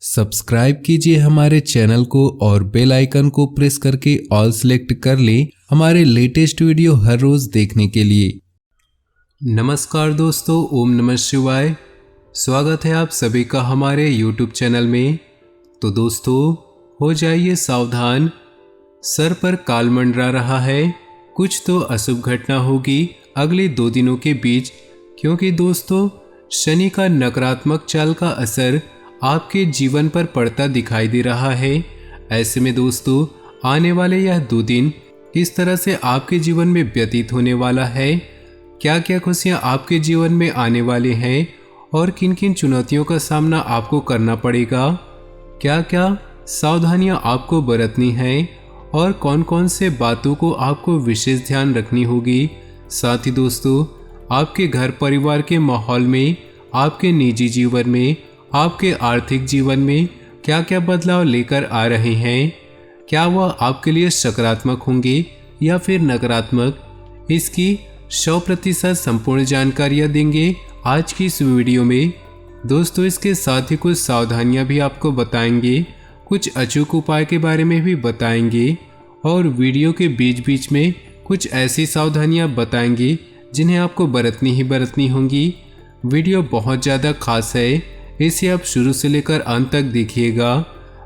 Subscribe कीजिए हमारे channel को और बेल आइकन को प्रेस करके ऑल सेलेक्ट कर लें हमारे लेटेस्ट वीडियो हर रोज देखने के लिए। नमस्कार दोस्तों, ओम नमः शिवाय। स्वागत है आप सभी का हमारे YouTube चैनल में। तो दोस्तों, हो जाइए सावधान, सर पर काल मंडरा रहा है। कुछ तो अशुभ घटना होगी अगले 2 दिनों के बीच, क्योंकि दोस्तों शनि का नकारात्मक चाल का असर आपके जीवन पर पड़ता दिखाई दे रहा है। ऐसे में दोस्तों आने वाले यह 2 दिन किस तरह से आपके जीवन में व्यतीत होने वाला है, क्या क्या खुशियां आपके जीवन में आने वाले हैं और किन किन चुनौतियों का सामना आपको करना पड़ेगा, क्या क्या सावधानियां आपको बरतनी हैं और कौन कौन से बातों को आपको विशेष ध्यान रखनी होगी। साथ ही दोस्तों आपके घर परिवार के माहौल में, आपके निजी जीवन में, आपके आर्थिक जीवन में क्या क्या बदलाव लेकर आ रहे हैं, क्या वह आपके लिए सकारात्मक होंगे या फिर नकारात्मक, इसकी 100% संपूर्ण जानकारियाँ देंगे आज की इस वीडियो में। दोस्तों इसके साथ ही कुछ सावधानियाँ भी आपको बताएंगे, कुछ अचूक उपाय के बारे में भी बताएंगे और वीडियो के बीच बीच में कुछ ऐसी सावधानियाँ बताएंगे जिन्हें आपको बरतनी ही बरतनी होंगी। वीडियो बहुत ज़्यादा खास है, इसे आप शुरू से लेकर अंत तक देखिएगा।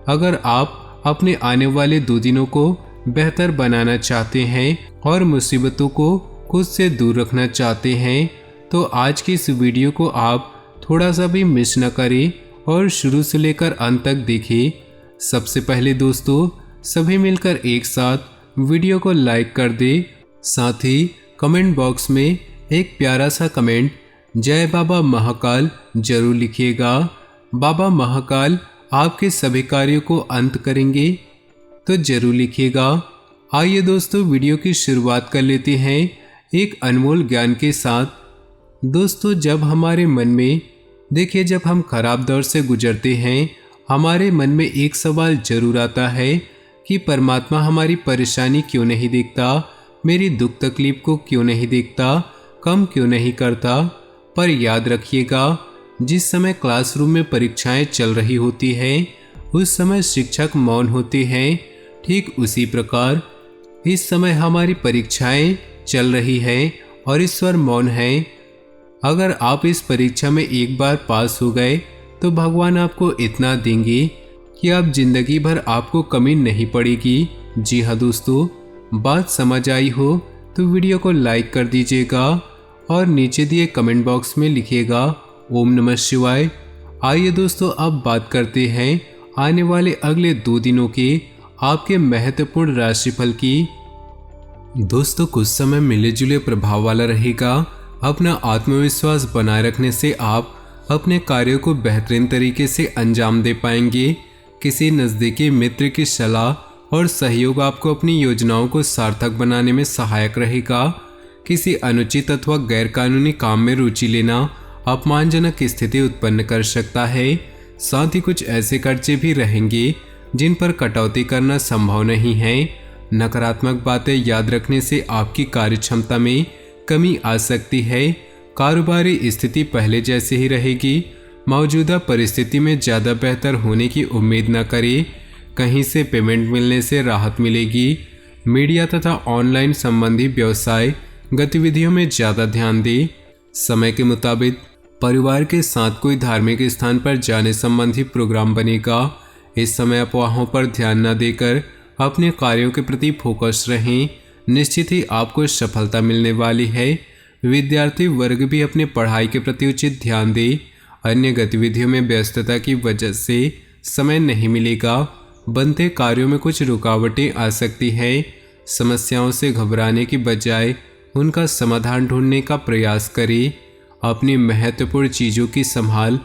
अगर आप अपने आने वाले 2 दिनों को बेहतर बनाना चाहते हैं और मुसीबतों को खुद से दूर रखना चाहते हैं तो आज की इस वीडियो को आप थोड़ा सा भी मिस न करें और शुरू से लेकर अंत तक देखें। सबसे पहले दोस्तों सभी मिलकर एक साथ वीडियो को लाइक कर दें, साथ ही कमेंट बॉक्स में एक प्यारा सा कमेंट जय बाबा महाकाल जरूर लिखिएगा। बाबा महाकाल आपके सभी कार्यों को अंत करेंगे तो जरूर लिखिएगा। आइए दोस्तों वीडियो की शुरुआत कर लेते हैं एक अनमोल ज्ञान के साथ। दोस्तों जब हमारे मन में देखिए, जब हम खराब दौर से गुजरते हैं हमारे मन में एक सवाल जरूर आता है कि परमात्मा हमारी परेशानी क्यों नहीं देखता, मेरी दुख तकलीफ को क्यों नहीं देखता, कम क्यों नहीं करता। पर याद रखिएगा, जिस समय क्लासरूम में परीक्षाएं चल रही होती हैं उस समय शिक्षक मौन होते हैं, ठीक उसी प्रकार इस समय हमारी परीक्षाएं चल रही हैं और ईश्वर मौन है। अगर आप इस परीक्षा में एक बार पास हो गए तो भगवान आपको इतना देंगे कि आप जिंदगी भर आपको कमी नहीं पड़ेगी। जी हाँ दोस्तों, बात समझ आई हो तो वीडियो को लाइक कर दीजिएगा और नीचे दिए कमेंट बॉक्स में लिखिएगा ओम नमः शिवाय। आइए दोस्तों अब बात करते हैं आने वाले अगले 2 दिनों के आपके महत्वपूर्ण राशिफल की। दोस्तों कुछ समय मिले जुले प्रभाव वाला रहेगा। अपना आत्मविश्वास बनाए रखने से आप अपने कार्यों को बेहतरीन तरीके से अंजाम दे पाएंगे। किसी नज़दीकी मित्र की सलाह और सहयोग आपको अपनी योजनाओं को सार्थक बनाने में सहायक रहेगा। किसी अनुचित अथवा गैरकानूनी काम में रुचि लेना अपमानजनक स्थिति उत्पन्न कर सकता है। साथ ही कुछ ऐसे खर्चे भी रहेंगे जिन पर कटौती करना संभव नहीं है। नकारात्मक बातें याद रखने से आपकी कार्यक्षमता में कमी आ सकती है। कारोबारी स्थिति पहले जैसे ही रहेगी। मौजूदा परिस्थिति में ज़्यादा बेहतर होने की उम्मीद न करें। कहीं से पेमेंट मिलने से राहत मिलेगी। मीडिया तथा ऑनलाइन संबंधी व्यवसाय गतिविधियों में ज़्यादा ध्यान दें। समय के मुताबिक परिवार के साथ कोई धार्मिक स्थान पर जाने संबंधी प्रोग्राम बनेगा। इस समय अफवाहों पर ध्यान न देकर अपने कार्यों के प्रति फोकस रहें। निश्चित ही आपको सफलता मिलने वाली है। विद्यार्थी वर्ग भी अपने पढ़ाई के प्रति उचित ध्यान दे। अन्य गतिविधियों में व्यस्तता की वजह से समय नहीं मिलेगा। बनते कार्यों में कुछ रुकावटें आ सकती हैं। समस्याओं से घबराने की बजाय उनका समाधान ढूंढने का प्रयास करें। अपनी महत्वपूर्ण चीज़ों की संभाल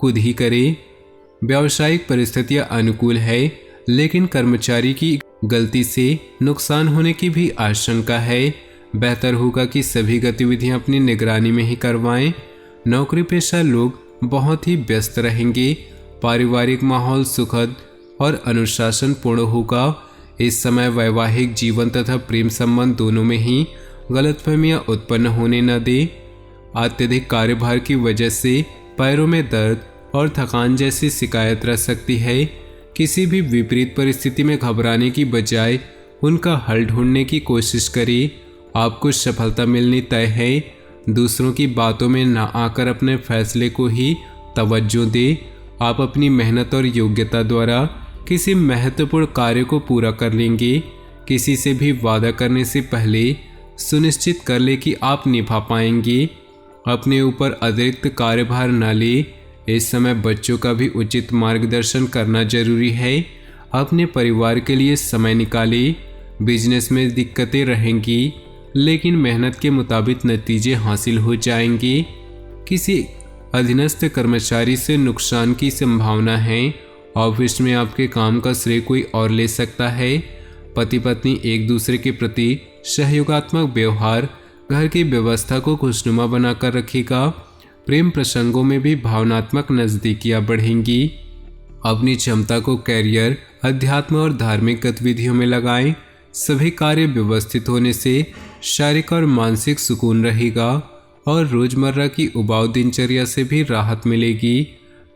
खुद ही करें। व्यावसायिक परिस्थितियां अनुकूल है, लेकिन कर्मचारी की गलती से नुकसान होने की भी आशंका है। बेहतर होगा कि सभी गतिविधियां अपनी निगरानी में ही करवाएं। नौकरी पेशा लोग बहुत ही व्यस्त रहेंगे। पारिवारिक माहौल सुखद और अनुशासन पूर्ण होगा। इस समय वैवाहिक जीवन तथा प्रेम संबंध दोनों में ही गलतफहमियां उत्पन्न होने न दे। अत्यधिक कार्यभार की वजह से पैरों में दर्द और थकान जैसी शिकायत रह सकती है। किसी भी विपरीत परिस्थिति में घबराने की बजाय उनका हल ढूंढने की कोशिश करें। आपको सफलता मिलनी तय है। दूसरों की बातों में ना आकर अपने फैसले को ही तवज्जो दें। आप अपनी मेहनत और योग्यता द्वारा किसी महत्वपूर्ण कार्य को पूरा कर लेंगे। किसी से भी वादा करने से पहले सुनिश्चित कर ले कि आप निभा पाएंगे। अपने ऊपर अतिरिक्त कार्यभार न ले। इस समय बच्चों का भी उचित मार्गदर्शन करना जरूरी है। अपने परिवार के लिए समय निकालें। बिजनेस में दिक्कतें रहेंगी, लेकिन मेहनत के मुताबिक नतीजे हासिल हो जाएंगे। किसी अधीनस्थ कर्मचारी से नुकसान की संभावना है। ऑफिस में आपके काम का श्रेय कोई और ले सकता है। पति पत्नी एक दूसरे के प्रति सहयोगात्मक व्यवहार घर की व्यवस्था को खुशनुमा बनाकर रखेगा। प्रेम प्रसंगों में भी भावनात्मक नज़दीकियाँ बढ़ेंगी। अपनी क्षमता को कैरियर, अध्यात्म और धार्मिक गतिविधियों में लगाएं। सभी कार्य व्यवस्थित होने से शारीरिक और मानसिक सुकून रहेगा और रोजमर्रा की उबाऊ दिनचर्या से भी राहत मिलेगी।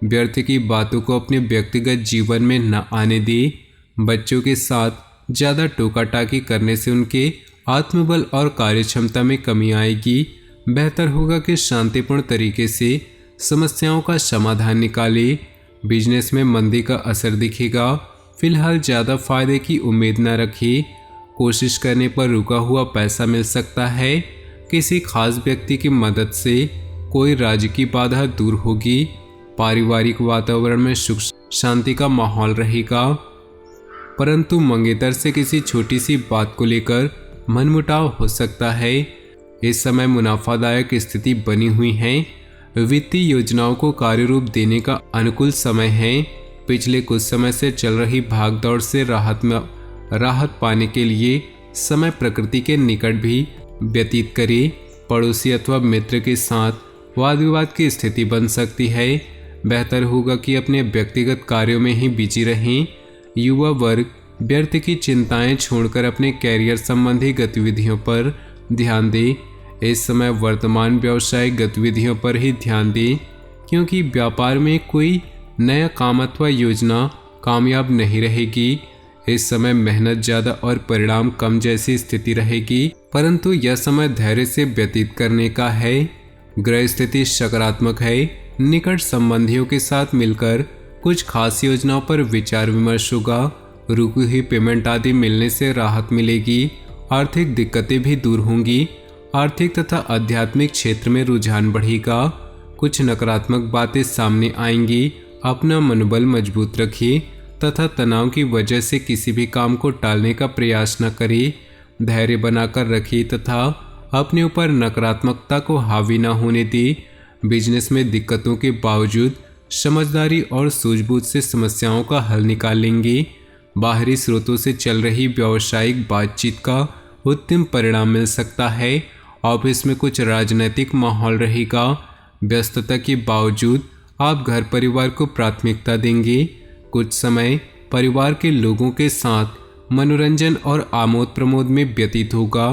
व्यर्थ की बातों को अपने व्यक्तिगत जीवन में न आने दें। बच्चों के साथ ज़्यादा टोका टाकी करने से उनके आत्मबल और कार्यक्षमता में कमी आएगी। बेहतर होगा कि शांतिपूर्ण तरीके से समस्याओं का समाधान निकालें। बिजनेस में मंदी का असर दिखेगा। फिलहाल ज़्यादा फायदे की उम्मीद न रखिए। कोशिश करने पर रुका हुआ पैसा मिल सकता है। किसी खास व्यक्ति की मदद से कोई राज्य की बाधा दूर होगी। पारिवारिक वातावरण में सुख शांति का माहौल रहेगा, परंतु मंगेतर से किसी छोटी सी बात को लेकर मनमुटाव हो सकता है। इस समय मुनाफादायक स्थिति बनी हुई है। वित्तीय योजनाओं को कार्य रूप देने का अनुकूल समय है। पिछले कुछ समय से चल रही भागदौड़ से राहत पाने के लिए समय प्रकृति के निकट भी व्यतीत करें। पड़ोसी अथवा मित्र के साथ वाद विवाद की स्थिति बन सकती है। बेहतर होगा कि अपने व्यक्तिगत कार्यों में ही बिजी रहें। युवा वर्ग व्यर्थ की चिंताएं छोड़कर अपने कैरियर संबंधी गतिविधियों पर ध्यान दें। इस समय वर्तमान व्यावसायिक गतिविधियों पर ही ध्यान दें, क्योंकि व्यापार में कोई नया काम अथवा योजना कामयाब नहीं रहेगी। इस समय मेहनत ज़्यादा और परिणाम कम जैसी स्थिति रहेगी, परंतु यह समय धैर्य से व्यतीत करने का है। ग्रह स्थिति सकारात्मक है। निकट संबंधियों के साथ मिलकर कुछ खास योजनाओं पर विचार विमर्श होगा। रुकी हुई पेमेंट आदि मिलने से राहत मिलेगी। आर्थिक दिक्कतें भी दूर होंगी। आर्थिक तथा आध्यात्मिक क्षेत्र में रुझान बढ़ेगा। कुछ नकारात्मक बातें सामने आएंगी। अपना मनोबल मजबूत रखिए तथा तनाव की वजह से किसी भी काम को टालने का प्रयास न करें। धैर्य बनाकर रखिए तथा अपने ऊपर नकारात्मकता को हावी न होने दें। बिजनेस में दिक्कतों के बावजूद समझदारी और सूझबूझ से समस्याओं का हल निकालेंगे। बाहरी स्रोतों से चल रही व्यावसायिक बातचीत का उत्तम परिणाम मिल सकता है। ऑफिस में कुछ राजनीतिक माहौल रहेगा। व्यस्तता के बावजूद आप घर परिवार को प्राथमिकता देंगे। कुछ समय परिवार के लोगों के साथ मनोरंजन और आमोद प्रमोद में व्यतीत होगा।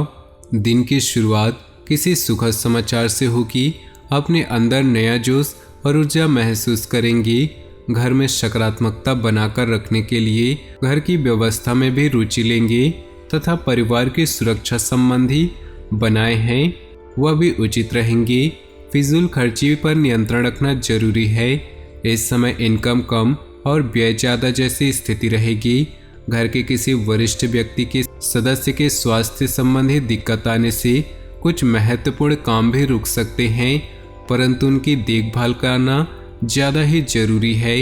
दिन की शुरुआत किसी सुखद समाचार से होगी। अपने अंदर नया जोश और ऊर्जा महसूस करेंगी। घर में सकारात्मकता बनाकर रखने के लिए घर की व्यवस्था में भी रुचि लेंगे तथा परिवार की सुरक्षा संबंधी बनाए हैं वह भी उचित रहेंगी। फिजूल खर्ची पर नियंत्रण रखना जरूरी है। इस समय इनकम कम और व्यय ज़्यादा जैसी स्थिति रहेगी। घर के किसी वरिष्ठ व्यक्ति के सदस्य के स्वास्थ्य संबंधी दिक्कत आने से कुछ महत्वपूर्ण काम भी रुक सकते हैं, परंतु उनकी देखभाल करना ज़्यादा ही जरूरी है।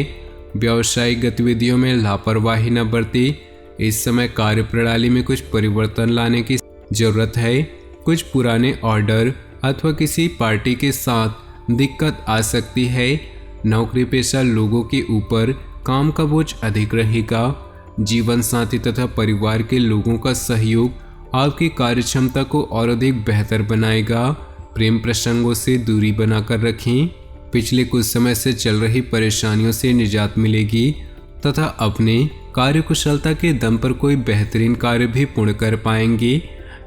व्यावसायिक गतिविधियों में लापरवाही न बरतें। इस समय कार्यप्रणाली में कुछ परिवर्तन लाने की जरूरत है। कुछ पुराने ऑर्डर अथवा किसी पार्टी के साथ दिक्कत आ सकती है। नौकरी पेशा लोगों के ऊपर काम का बोझ अधिक रहेगा। जीवन साथी तथा परिवार के लोगों का सहयोग आपकी कार्यक्षमता को और अधिक बेहतर बनाएगा। प्रेम प्रसंगों से दूरी बनाकर रखें। पिछले कुछ समय से चल रही परेशानियों से निजात मिलेगी तथा अपने कार्यकुशलता के दम पर कोई बेहतरीन कार्य भी पूर्ण कर पाएंगे।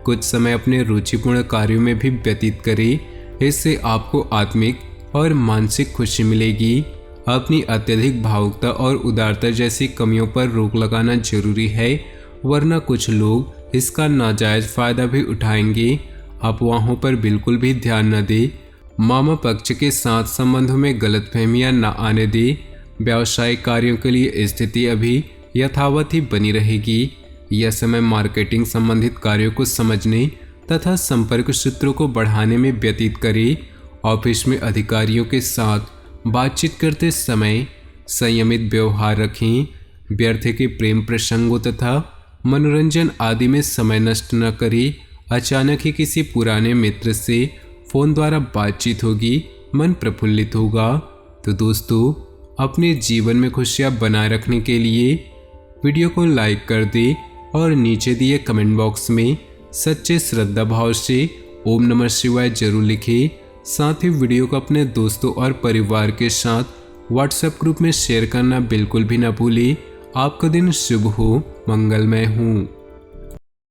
कुछ समय अपने रुचिपूर्ण कार्यों में भी व्यतीत करें। इससे आपको आत्मिक और मानसिक खुशी मिलेगी। अपनी अत्यधिक भावुकता और उदारता जैसी कमियों पर रोक लगाना जरूरी है, वरना कुछ लोग इसका नाजायज फायदा भी उठाएंगे। अफवाहों पर बिल्कुल भी ध्यान न दे। मामा पक्ष के साथ संबंधों में गलतफहमियां न आने दे। व्यावसायिक कार्यों के लिए स्थिति अभी यथावत ही बनी रहेगी। यह समय मार्केटिंग संबंधित कार्यों को समझने तथा संपर्क सूत्रों को बढ़ाने में व्यतीत करें। ऑफिस में अधिकारियों के साथ बातचीत करते समय संयमित व्यवहार रखें। व्यर्थ के प्रेम प्रसंगों तथा मनोरंजन आदि में समय नष्ट न करें। अचानक ही किसी पुराने मित्र से फोन द्वारा बातचीत होगी, मन प्रफुल्लित होगा। तो दोस्तों, अपने जीवन में खुशियां बनाए रखने के लिए वीडियो को लाइक कर दें और नीचे दिए कमेंट बॉक्स में सच्चे श्रद्धा भाव से ओम नमः शिवाय जरूर लिखें। साथ ही वीडियो को अपने दोस्तों और परिवार के साथ व्हाट्सएप ग्रुप में शेयर करना बिल्कुल भी न भूलें। आपका दिन शुभ हो, मंगलमय हो।